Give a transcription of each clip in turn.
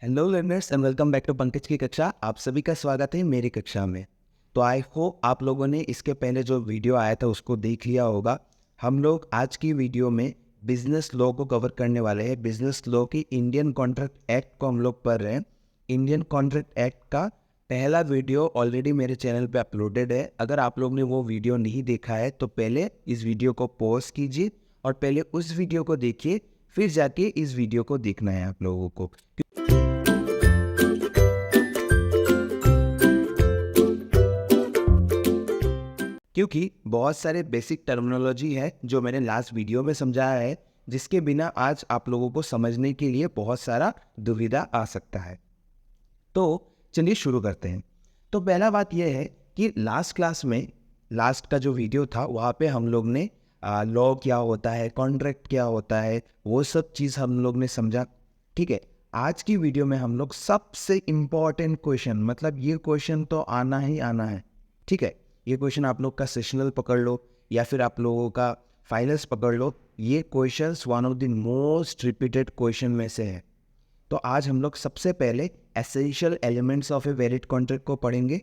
Hello learners and welcome back to Pankaj की कक्षा। आप सभी का स्वागत है मेरी कक्षा में। तो आई होप आप लोगों ने इसके पहले जो वीडियो आया था उसको देख लिया होगा। हम लोग आज की वीडियो में बिजनेस लॉ को कवर करने वाले हैं। बिजनेस लॉ की इंडियन कॉन्ट्रैक्ट एक्ट को हम लोग पढ़ रहे हैं। इंडियन कॉन्ट्रैक्ट एक्ट का पहला वीडियो ऑलरेडी मेरे चैनल पे अपलोडेड है। अगर आप लोग ने वो वीडियो नहीं देखा है तो पहले इस वीडियो को पॉज कीजिए और पहले उस वीडियो को देखिए, फिर जाके इस वीडियो को देखना है आप लोगों को। क्योंकि बहुत सारे बेसिक टर्मिनोलॉजी है जो मैंने लास्ट वीडियो में समझाया है, जिसके बिना आज आप लोगों को समझने के लिए बहुत सारा दुविधा आ सकता है। तो चलिए शुरू करते हैं। तो पहला बात यह है कि लास्ट क्लास में लास्ट का जो वीडियो था वहाँ पे हम लोग ने लॉ क्या होता है, कॉन्ट्रैक्ट क्या होता है, वो सब चीज़ हम लोग ने समझा। ठीक है, आज की वीडियो में हम लोग सबसे इम्पॉर्टेंट क्वेश्चन, मतलब ये क्वेश्चन तो आना ही आना है। ठीक है, ये क्वेश्चन आप लोग का सेशनल पकड़ लो या फिर आप लोगों का फाइनल्स पकड़ लो, ये questions one of the most repeated question में से है। तो आज हम लोग सबसे पहले essential elements of a valid contract को पढ़ेंगे।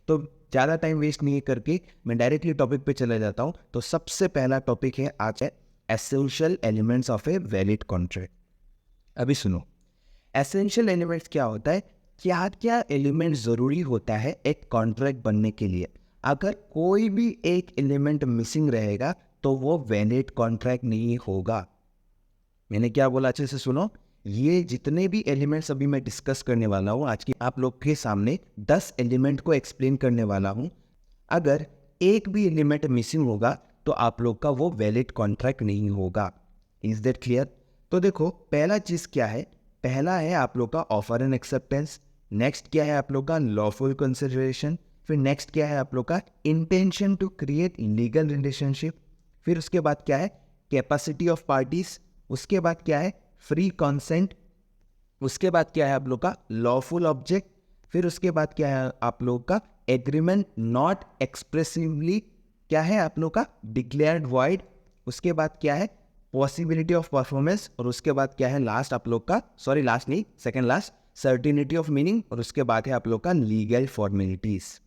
तो ज़्यादा टाइम वेस्ट नहीं करके मैं डायरेक्टली टॉपिक पे चले जाता हूँ। तो सबसे पहला टॉपिक है आज है essential elements of a valid contract. अभी सुनो, एसेंशियल एलिमेंट्स क्या होता है, क्या क्या एलिमेंट ज़रूरी होता है एक कॉन्ट्रैक्ट बनने के लिए। अगर कोई भी एक एलिमेंट मिसिंग रहेगा तो वो वैलिड कॉन्ट्रैक्ट नहीं होगा। मैंने क्या बोला, अच्छे से सुनो। ये जितने भी एलिमेंट्स अभी मैं डिस्कस करने वाला हूँ आज की आप लोग के सामने 10 एलिमेंट को एक्सप्लेन करने वाला हूँ। अगर एक भी एलिमेंट मिसिंग होगा तो आप लोग का वो वैलिड कॉन्ट्रैक्ट नहीं होगा। Is that clear? तो देखो, पहला चीज़ क्या है, पहला है आप लोग का ऑफर एंड एक्सेप्टेंस। नेक्स्ट क्या है आप लोग का लॉफुल कंसिडरेशन। फिर नेक्स्ट क्या है आप लोग का intention to create legal relationship. फिर उसके बाद क्या है कैपेसिटी ऑफ पार्टीज। उसके बाद क्या है फ्री कंसेंट। उसके बाद क्या है आप लोग का लॉफुल ऑब्जेक्ट। फिर उसके बाद क्या है आप लोग का एग्रीमेंट नॉट एक्सप्रेसिवली क्या है आप लोग का डिक्लेयर्ड वॉइड। उसके बाद क्या है पॉसिबिलिटी ऑफ परफॉर्मेंस। और उसके बाद क्या है लास्ट आप लोग का, सॉरी लास्ट नहीं second last, certainty of meaning. और उसके बाद है आप लोग का लीगल फॉर्मेलिटीज।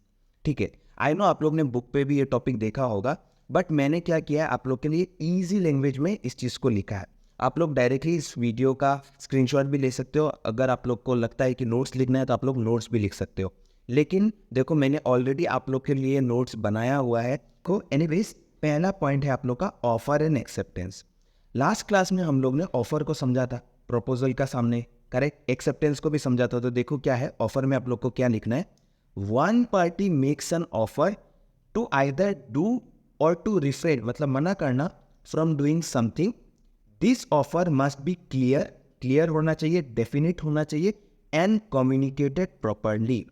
ठीक है, आई नो आप लोग ने बुक पे भी ये टॉपिक देखा होगा, बट मैंने क्या किया है आप लोग के लिए ईजी लैंग्वेज में इस चीज़ को लिखा है। आप लोग डायरेक्टली इस वीडियो का स्क्रीनशॉट भी ले सकते हो। अगर आप लोग को लगता है कि नोट्स लिखना है तो आप लोग नोट्स भी लिख सकते हो। लेकिन देखो, मैंने ऑलरेडी आप लोग के लिए नोट्स बनाया हुआ है। तो एनीवेज, पहला पॉइंट है आप लोग का offer and acceptance. Last class में हम लोग ने ऑफर को समझा था प्रपोजल का सामने, करेक्ट। एक्सेप्टेंस को भी समझा था। तो देखो क्या है ऑफर में आप लोग को क्या लिखना है, one party makes an offer to either do or to refrain, मतलब मना करना, from doing something. This offer must be clear, clear होना चाहिए, डेफिनेट होना चाहिए एंड कम्युनिकेटेड प्रॉपरली।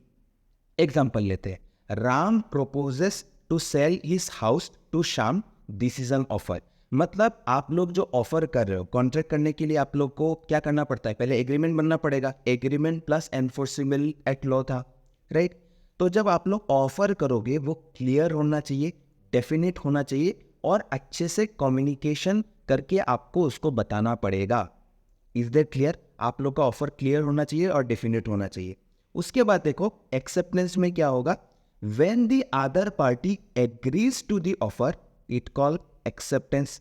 एग्जाम्पल लेते हैं, Ram proposes to sell his house to Shyam, this is an offer. मतलब आप लोग जो ऑफर कर रहे हो, कॉन्ट्रैक्ट करने के लिए आप लोग को क्या करना पड़ता है, पहले एग्रीमेंट बनना पड़ेगा। Agreement plus enforceable at law था, राइट। तो जब आप लोग ऑफर करोगे वो क्लियर होना चाहिए, डेफिनेट होना चाहिए और अच्छे से कम्युनिकेशन करके आपको उसको बताना पड़ेगा। Is that clear? आप लोग का ऑफर क्लियर होना चाहिए और डेफिनेट होना चाहिए। उसके बाद देखो एक्सेप्टेंस में क्या होगा, when the other party agrees to the offer it call acceptance,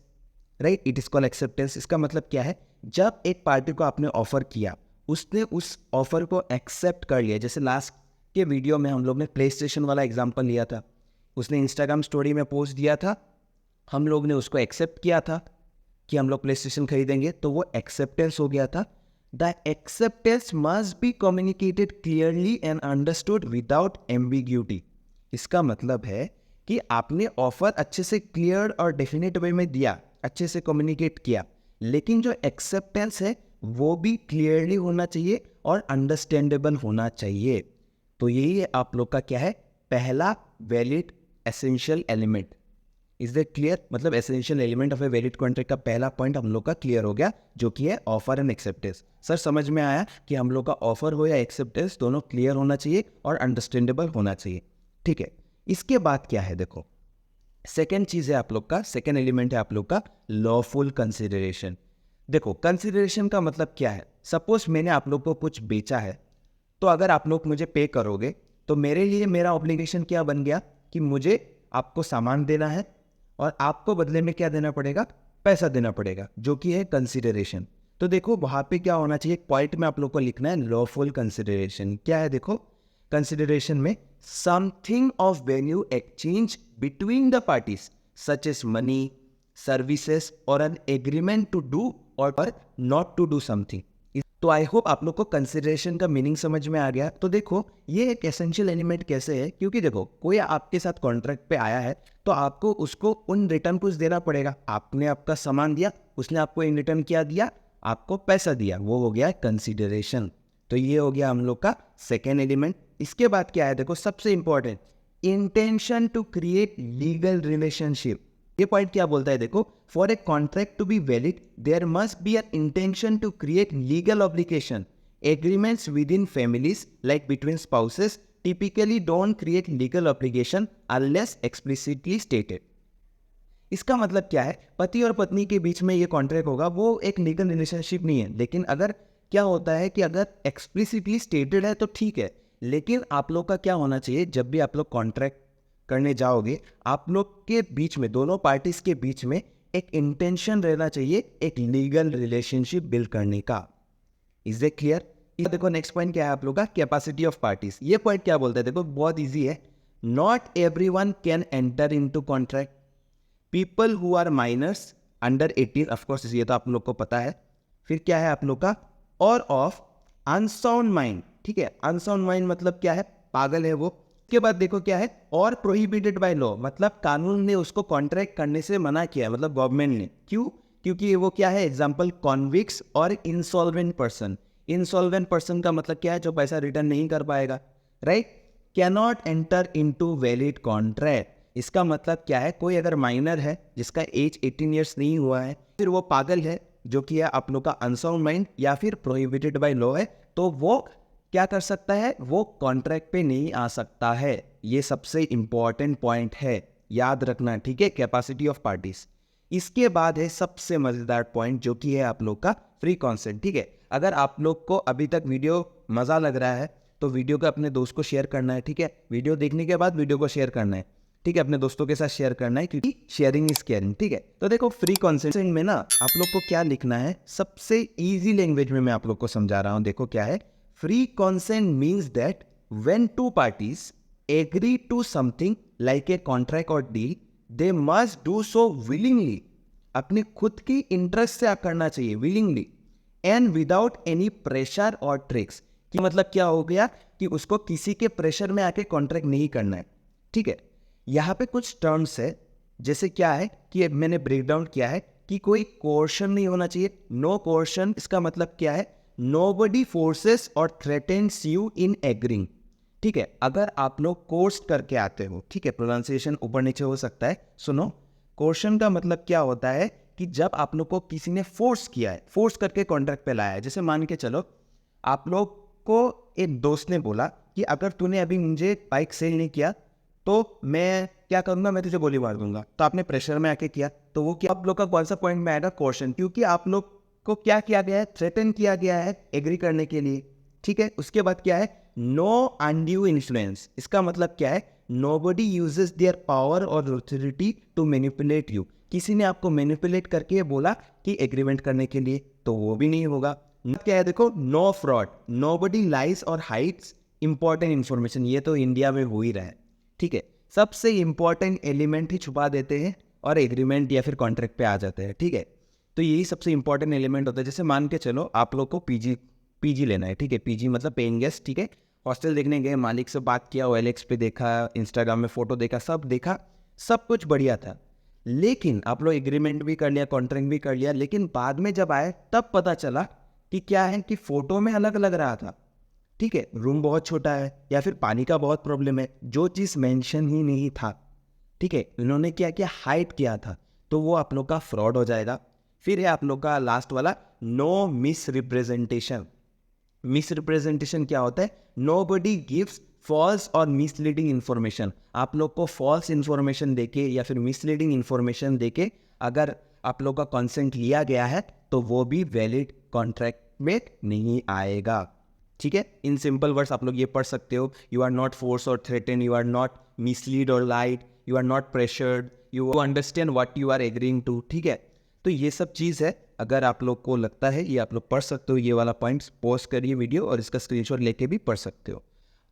right. It is call acceptance. इसका मतलब क्या है, जब एक पार्टी को आपने ऑफर किया, उसने उस ऑफर को एक्सेप्ट कर लिया। जैसे लास्ट के वीडियो में हम लोग ने प्ले स्टेशन वाला एग्जाम्पल लिया था। उसने इंस्टाग्राम स्टोरी में पोस्ट दिया था, हम लोग ने उसको एक्सेप्ट किया था कि हम लोग प्ले स्टेशन खरीदेंगे, तो वो एक्सेप्टेंस हो गया था। The acceptance must be communicated clearly and understood without ambiguity. इसका मतलब है कि आपने ऑफर अच्छे से क्लियर और डेफिनेट वे में दिया, अच्छे से कम्युनिकेट किया, लेकिन जो एक्सेप्टेंस है वो भी क्लियरली होना चाहिए और अंडरस्टैंडेबल होना चाहिए। तो यही है आप लोग का क्या है पहला valid essential element. Is that clear? मतलब essential element of a valid contract का पहला पॉइंट हम लोग का क्लियर हो गया, जो कि है ऑफर एंड एक्सेप्टेंस। सर समझ में आया कि हम लोग का ऑफर हो या एक्सेप्टेंस दोनों क्लियर होना चाहिए और अंडरस्टैंडेबल होना चाहिए। ठीक है, इसके बाद क्या है देखो, सेकेंड चीज है आप लोग का, सेकेंड एलिमेंट है आप लोग का लॉफुल कंसिडरेशन। देखो कंसिडरेशन का मतलब क्या है, सपोज मैंने आप लोग को कुछ बेचा है, तो अगर आप लोग मुझे पे करोगे तो मेरे लिए मेरा ऑब्लिगेशन क्या बन गया कि मुझे आपको सामान देना है और आपको बदले में क्या देना पड़ेगा, पैसा देना पड़ेगा, जो कि है कंसिडरेशन। तो देखो वहाँ पे क्या होना चाहिए, पॉइंट में आप लोग को लिखना है लॉफुल कंसिडरेशन। क्या है देखो, कंसिडरेशन में something of value exchange between the parties such as money, services or an agreement to do or not to do something. तो आई होप आप लोग को कंसिडरेशन का मीनिंग समझ में आ गया। तो देखो ये एक एसेंशियल एलिमेंट कैसे है, क्योंकि देखो कोई आपके साथ कॉन्ट्रैक्ट पे आया है तो आपको उसको उन रिटर्न कुछ देना पड़ेगा। आपने आपका सामान दिया, उसने आपको इन रिटर्न क्या दिया, आपको पैसा दिया, वो हो गया कंसिडरेशन। तो ये हो गया हम लोग का सेकेंड एलिमेंट। इसके बाद क्या है देखो, सबसे important, intention to create legal relationship. ये पॉइंट क्या बोलता है देखो, for a contract to be valid there must be an intention to create legal obligation. Agreements within families like between spouses typically don't create legal obligation unless explicitly stated. इसका मतलब क्या है, पति और पत्नी के बीच में ये कॉन्ट्रैक्ट होगा, वो एक लीगल रिलेशनशिप नहीं है। लेकिन अगर क्या होता है कि अगर एक्सप्लिसिटली स्टेटेड है तो ठीक है, लेकिन आप लोग का क्या होना चाहिए, जब भी आप लोग कॉन्ट्रैक्ट करने जाओगे आप लोग के बीच में, दोनों पार्टीज के बीच में एक इंटेंशन रहना चाहिए एक लीगल रिलेशनशिप बिल्ड करने का। Is it clear? देखो नेक्स्ट पॉइंट क्या है आप लोग का, कैपेसिटी ऑफ पार्टीज। ये पॉइंट क्या बोलता है देखो, बहुत इजी है। Not everyone can enter into contract, people who are minors under 18, of course ये तो आप लोग को पता है। फिर क्या है आप लोग का, और ऑफ अनसाउंड माइंड। ठीक है, अनसाउंड माइंड मतलब क्या है, पागल है वो। के बाद देखो क्या है, और प्रोहिबिटेड बाय लॉ, मतलब कानून ने उसको कॉन्ट्रैक्ट करने से मना किया, मतलब गवर्नमेंट ने। क्यों? क्योंकि वो क्या है, एग्जांपल कॉन्विक्स और इंसॉल्वेंट पर्सन। इंसॉल्वेंट पर्सन का मतलब क्या है, जो पैसा रिटर्न नहीं कर पाएगा, right. Cannot enter into valid contract, इसका मतलब क्या है, कोई अगर माइनर है जिसका एज 18 ईयर्स नहीं हुआ है, फिर वो पागल है, जो कि है आप लोग का अनसाउंड माइंड या फिर प्रोहिबिटेड बाय लॉ है, तो वो क्या कर सकता है, वो कॉन्ट्रैक्ट पे नहीं आ सकता है। ये सबसे इंपॉर्टेंट पॉइंट है, याद रखना, ठीक है, कैपेसिटी ऑफ पार्टीज। इसके बाद है सबसे मजेदार पॉइंट, जो कि है आप लोग का फ्री कॉन्सेंट। ठीक है, अगर आप लोग को अभी तक वीडियो मजा लग रहा है तो वीडियो को अपने दोस्त को शेयर करना है। ठीक है, वीडियो देखने के बाद वीडियो को शेयर करना है। ठीक है, अपने दोस्तों के साथ शेयर करना है, क्योंकि शेयरिंग इज केयरिंग। ठीक है, तो देखो फ्री कॉन्सेंट में ना आप लोग को क्या लिखना है, सबसे इजी लैंग्वेज में मैं आप लोग को समझा रहा हूं। देखो क्या है, free consent means that when two parties agree to something like a contract or deal, they must do so willingly, अपने खुद की इंटरेस्ट से करना चाहिए, willingly and without any pressure or tricks। कि मतलब क्या हो गया कि उसको किसी के प्रेशर में आके कॉन्ट्रैक्ट नहीं करना है। ठीक है, यहाँ पे कुछ टर्म्स है, जैसे क्या है कि मैंने ब्रेक डाउन किया है कि कोई कोर्शन नहीं होना चाहिए, नो कोर्शन। इसका मतलब क्या है, Nobody forces or threatens you in agreeing। ठीक है, अगर आप लोग कोर्स करके आते हो, ठीक है, प्रोनाउंसिएशन ऊपर नीचे हो सकता है, सुनो। कोर्शन का मतलब क्या होता है कि जब आप लोग को किसी ने फोर्स किया है, फोर्स करके कॉन्ट्रैक्ट पे लाया है। जैसे मान के चलो आप लोग को एक दोस्त ने बोला कि अगर तूने अभी मुझे बाइक सेल नहीं किया तो मैं क्या करूंगा, मैं तुझे गोली मार दूंगा। तो आपने प्रेशर में आके किया, तो वो क्या आप लोग का कौन सा पॉइंट में आएगा, कोर्शन, क्योंकि आप लोग को क्या किया गया है, थ्रेटन किया गया है एग्री करने के लिए। ठीक है, उसके बाद क्या है, नो अनड्यू इन्फ्लुएंस। इसका मतलब क्या है, नोबडी यूजेस देयर पावर और ऑथोरिटी टू मैनिपुलेट यू। किसी ने आपको मैनिपुलेट करके बोला कि एग्रीमेंट करने के लिए, तो वो भी नहीं होगा। क्या है देखो, नो फ्रॉड, नोबडी लाइज और हाइड्स इंपॉर्टेंट इन्फॉर्मेशन। ये तो इंडिया में हो ही रहा है। ठीक है, सबसे इंपॉर्टेंट एलिमेंट ही छुपा देते हैं और एग्रीमेंट या फिर कॉन्ट्रैक्ट पे आ जाते हैं। ठीक है, तो यही सबसे इंपॉर्टेंट एलिमेंट होता है। जैसे मान के चलो आप लोग को पीजी लेना है। ठीक है, पीजी मतलब पेइंग गेस्ट। ठीक है, हॉस्टल देखने गए, मालिक से बात किया, OLX पे देखा, इंस्टाग्राम में फोटो देखा, सब देखा, सब कुछ बढ़िया था। लेकिन आप लोग एग्रीमेंट भी कर लिया, कॉन्ट्रैक्ट भी कर लिया, लेकिन बाद में जब आए तब पता चला कि क्या है कि फोटो में अलग लग रहा था। ठीक है, रूम बहुत छोटा है या फिर पानी का बहुत प्रॉब्लम है, जो चीज़ मेंशन ही नहीं था। ठीक है, इन्होंने क्या किया, हाइड किया था, तो वो आप लोग का फ्रॉड हो जाएगा। फिर है आप लोग का लास्ट वाला, no misrepresentation. Misrepresentation क्या होता है, nobody gives false or misleading information. आप लोग को फॉल्स इन्फॉर्मेशन देके या फिर मिसलीडिंग इन्फॉर्मेशन देके अगर आप लोग का कंसेंट लिया गया है तो वो भी वैलिड कॉन्ट्रैक्ट में नहीं आएगा। ठीक है, इन सिंपल वर्ड्स आप लोग ये पढ़ सकते हो, यू आर नॉट फोर्स और threaten, you are not mislead और lied, you are not pressured, you understand what you are agreeing to. ठीक है, तो ये सब चीज़ है, अगर आप लोग को लगता है ये आप लोग पढ़ सकते हो, ये वाला पॉइंट्स पॉज करिए वीडियो और इसका स्क्रीनशॉट लेके भी पढ़ सकते हो।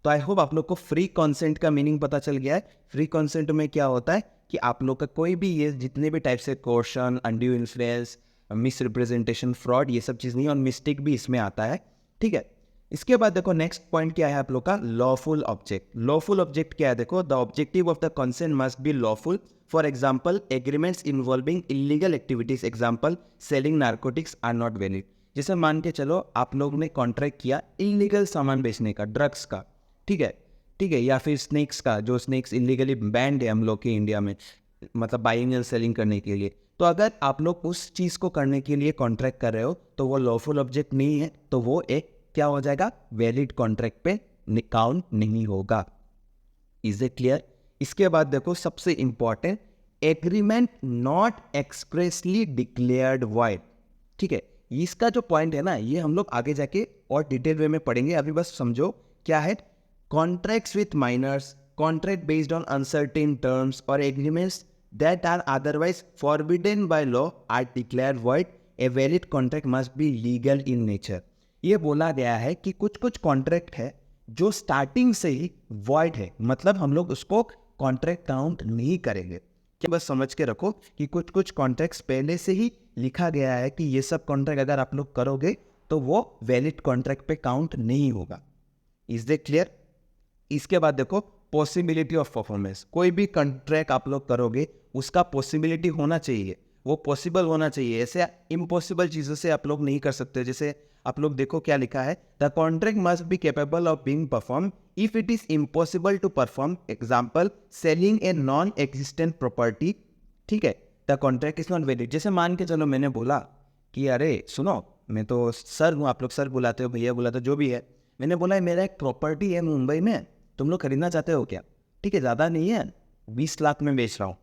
तो आई होप आप लोग को फ्री कंसेंट का मीनिंग पता चल गया है। फ्री कंसेंट में क्या होता है कि आप लोग का कोई भी ये जितने भी टाइप से coercion, undue influence, miss representation, fraud, ये सब चीज़ नहीं, और मिस्टेक भी इसमें आता है। ठीक है, इसके बाद देखो नेक्स्ट पॉइंट क्या है आप लोग का, लॉफुल ऑब्जेक्ट। लॉफुल ऑब्जेक्ट क्या है, देखो the objective of the consent must be lawful. For example agreements involving illegal activities, example selling narcotics are not valid. जैसे मान के चलो आप लोग ने कॉन्ट्रैक्ट किया इलीगल सामान बेचने का, ड्रग्स का, ठीक है, या फिर स्नेक्स का, जो स्नेक्स इलीगली बैंड है हम लोग के इंडिया में, मतलब बाइंग एंड सेलिंग करने के लिए। तो अगर आप लोग उस चीज़ को करने के लिए कॉन्ट्रैक्ट कर रहे हो तो वो लॉफुल ऑब्जेक्ट नहीं है, तो वो एक क्या हो जाएगा, वैलिड कॉन्ट्रैक्ट पे काउंट नहीं होगा। Is it clear? इसके बाद देखो सबसे important, agreement not expressly declared void. ठीक है, इसका जो पॉइंट है ना, ये हम लोग आगे जाके और डिटेल वे में पढ़ेंगे, अभी बस समझो क्या है। Contracts with minors, contract based on uncertain terms or agreements that are otherwise forbidden by law are declared void. A valid contract must be legal in nature. ये बोला गया है कि कुछ कुछ कॉन्ट्रैक्ट है जो स्टार्टिंग से ही void है, मतलब हम लोग उसको कॉन्ट्रैक्ट काउंट नहीं करेंगे। क्या बस समझ के रखो कि कुछ कुछ कॉन्ट्रैक्ट्स पहले से ही लिखा गया है कि ये सब कॉन्ट्रैक्ट अगर आप लोग करोगे तो वो वैलिड कॉन्ट्रैक्ट पे काउंट नहीं होगा। Is that clear? इसके बाद देखो पॉसिबिलिटी ऑफ परफॉर्मेंस। कोई भी कॉन्ट्रैक्ट आप लोग करोगे उसका पॉसिबिलिटी होना चाहिए, वो पॉसिबल होना चाहिए। ऐसे इम्पॉसिबल चीज़ों से आप लोग नहीं कर सकते। जैसे आप लोग देखो क्या लिखा है, the contract must be capable of being perform if it is impossible to perform, example selling a non existent property. ठीक है, the contract is not valid. जैसे मान के चलो मैंने बोला कि अरे सुनो, मैं तो सर हूँ, आप लोग सर बुलाते हो, भैया बुलाते हो, जो भी है, मैंने बोला मेरा एक प्रॉपर्टी है मुंबई में, तुम लोग खरीदना चाहते हो क्या? ठीक है, ज़्यादा नहीं है, 20 लाख में बेच रहा हूँ।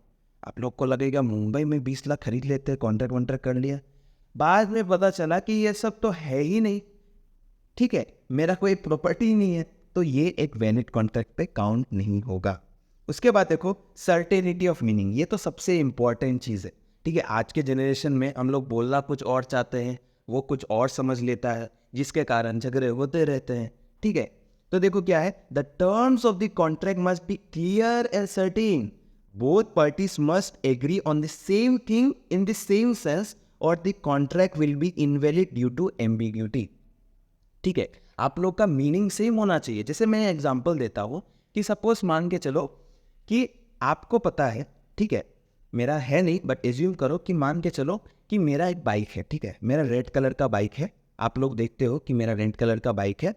आप लोग को लगेगा मुंबई में 20 लाख खरीद लेते हैं, कॉन्ट्रैक्ट वॉन्ट्रैक्ट कर लिया। बाद में पता चला कि ये सब तो है ही नहीं, ठीक है, मेरा कोई प्रॉपर्टी ही नहीं है, तो ये एक वैलिड कॉन्ट्रैक्ट पे काउंट नहीं होगा। उसके बाद देखो सर्टेनिटी ऑफ मीनिंग, ये तो सबसे इंपॉर्टेंट चीज़ है। ठीक है, आज के जनरेशन में हम लोग बोलना कुछ और चाहते हैं, वो कुछ और समझ लेता है, जिसके कारण झगड़े होते रहते हैं। ठीक है, तो देखो क्या है, the terms of the contract must be clear and certain, both parties must agree on the same thing in the same sense or the contract will be invalid due to ambiguity. ठीक है, आप लोग का meaning same होना चाहिए। जैसे मैं example देता हूँ कि सपोज मान के चलो कि आपको पता है, ठीक है, मेरा है नहीं बट एज्यूम करो कि मान के चलो कि मेरा एक बाइक है। ठीक है, मेरा रेड कलर का बाइक है, आप लोग देखते हो कि मेरा रेड कलर का बाइक है,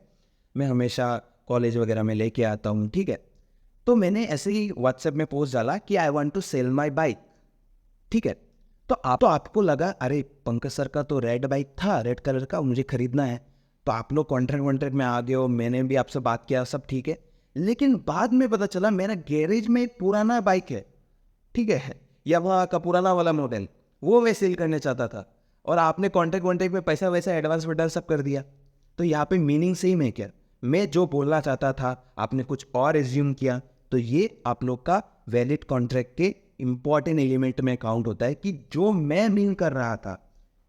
मैं हमेशा कॉलेज वगैरह में लेके आता हूँ। ठीक है, तो मैंने ऐसे ही व्हाट्सएप में पोस्ट डाला कि I want to sell my bike. ठीक है, तो आपको लगा अरे पंकज सर का तो रेड बाइक था, रेड कलर का, मुझे खरीदना है। तो आप लोग कॉन्ट्रैक्ट में आ गए हो, मैंने भी आपसे बात किया, सब ठीक है। लेकिन बाद में पता चला मेरा गैरेज में एक पुराना बाइक है, ठीक है, यामाहा का पुराना वाला मॉडल, वो मैं सेल करने चाहता था, और आपने कॉन्ट्रैक्ट में पैसा वैसा एडवांस वेडवांस सब कर दिया। तो यहाँ पे मीनिंग सेम है क्या? मैं जो बोलना चाहता था आपने कुछ और एज्यूम किया, तो ये आप लोग का वैलिड कॉन्ट्रैक्ट के इंपॉर्टेंट एलिमेंट में काउंट होता है कि जो मैं मीन कर रहा था,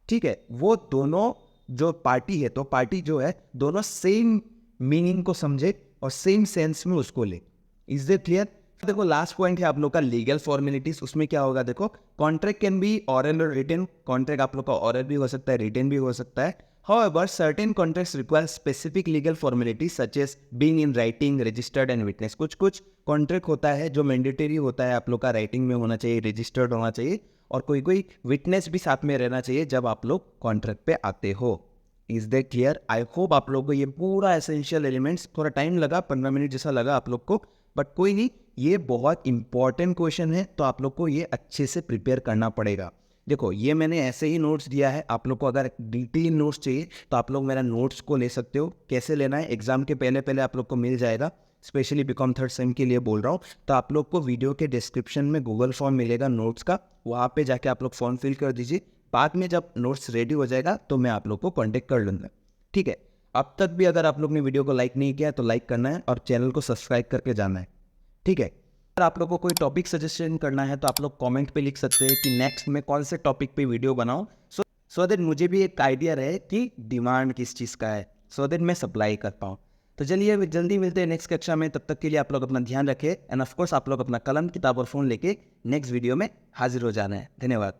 ठीक है, वो दोनों जो पार्टी है, तो पार्टी जो है दोनों सेम मीनिंग को समझे और सेम सेंस में उसको ले। Is that clear? देखो लास्ट पॉइंट है आप लोग का लीगल फॉर्मेलिटीज। उसमें क्या होगा, देखो कॉन्ट्रैक्ट कैन बी ऑरल और रिटन। कॉन्ट्रैक्ट आप लोग का ऑरल भी हो सकता है, रिटन भी हो सकता है। However, certain contracts require specific legal formalities such as being in writing, registered and witness. कुछ कॉन्ट्रैक्ट होता है जो मैंडेटरी होता है, आप लोग का राइटिंग में होना चाहिए, रजिस्टर्ड होना चाहिए, और कोई विटनेस भी साथ में रहना चाहिए जब आप लोग कॉन्ट्रैक्ट पे आते हो। Is that clear? I hope आप लोग को ये पूरा एसेंशियल एलिमेंट्स, थोड़ा टाइम लगा, 15 मिनट जैसा लगा आप लोग को, बट कोई नहीं, ये बहुत इंपॉर्टेंट क्वेश्चन है, तो आप लोग को ये अच्छे से प्रिपेयर करना पड़ेगा। देखो ये मैंने ऐसे ही नोट्स दिया है, आप लोग को अगर डिटेल नोट्स चाहिए तो आप लोग मेरा नोट्स को ले सकते हो। कैसे लेना है, एग्जाम के पहले आप लोग को मिल जाएगा, स्पेशली बीकॉम थर्ड सेम के लिए बोल रहा हूँ। तो आप लोग को वीडियो के डिस्क्रिप्शन में गूगल फॉर्म मिलेगा नोट्स का, वहाँ पे जाके आप लोग फॉर्म फिल कर दीजिए, बाद में जब नोट्स रेडी हो जाएगा तो मैं आप लोग को कॉन्टेक्ट कर लूँगा, ठीक है। अब तक भी अगर आप लोग ने वीडियो को लाइक नहीं किया तो लाइक करना है और चैनल को सब्सक्राइब करके जाना है, ठीक है। अगर आप लोग को कोई टॉपिक सजेशन करना है तो आप लोग कमेंट पे लिख सकते हैं कि नेक्स्ट में कौन से टॉपिक पे वीडियो बनाऊं, सो दैट मुझे भी एक आइडिया रहे कि डिमांड किस चीज़ का है, सो दैट मैं सप्लाई कर पाऊँ। तो चलिए जल्दी मिलते हैं नेक्स्ट कक्षा में, तब तक के लिए आप लोग अपना ध्यान रखें एंड ऑफ कोर्स आप लोग अपना कलम, किताब और फ़ोन लेके नेक्स्ट वीडियो में हाजिर हो जाना है। धन्यवाद।